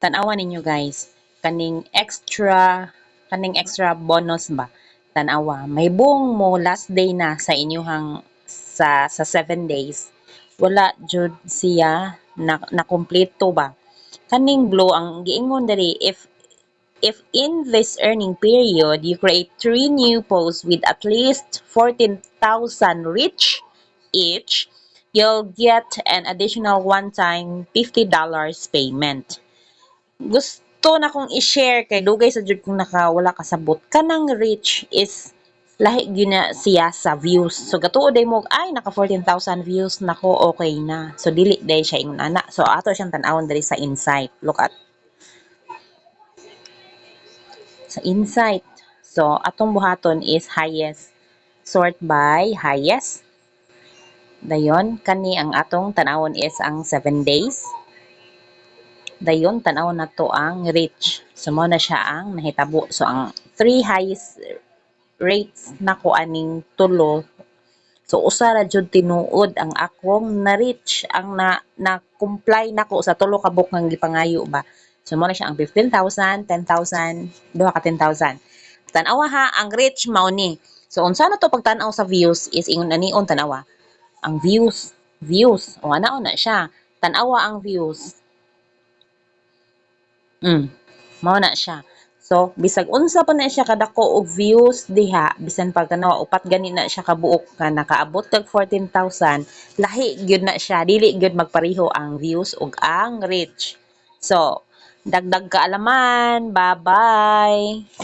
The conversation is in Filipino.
Tan-awan ninyo guys, kaning extra bonus ba. Tan-awa, may buong mo last day na sa inyuhang sa 7 days. Wala jud siya na kumpleto ba. Kaning blue ang giingon diri, if in this earning period you create 3 new posts with at least 14,000 reach each, you'll get an additional one-time $50 payment. Gusto na kong i-share kay dugay sa jud kung nakawala kasabot. Kanang reach is lahi gyud na siya sa views. So gatuod day mo ay naka 14,000 views nako, okay na. So dili day siya ingon ana. So ato siyang tan-awon diri sa insight. Look at sa insight. So atong buhaton is highest. Sort by highest. Dayon kani ang atong tan-awon is ang 7 days. Dayon tan-aw na to ang reach. So mao na siya ang nahitabo. So ang 3 highest rates nako aning tulo. So usa ra jud tinuod ang akong na-reach, ang na-comply nako sa tulo ka book nga gipangayo ba. So mao na siya ang 15,000, 10,000, duha ka 10,000. Tan-awa ha, ang reach mao ni. So unsa na to pagtan-aw sa views is ingon anion tan-awa. Ang views. O ana na siya. Tan-awa ang views. Mao na siya. So, bisag unsa pa na siya kadako og views diha, bisan pag tanawa upat gani na siya kabuok ka nakaabot kag 14,000, lahi gyud na siya, dili gyud magpareho ang views ug ang reach. So, dagdag kaalaman. Bye-bye.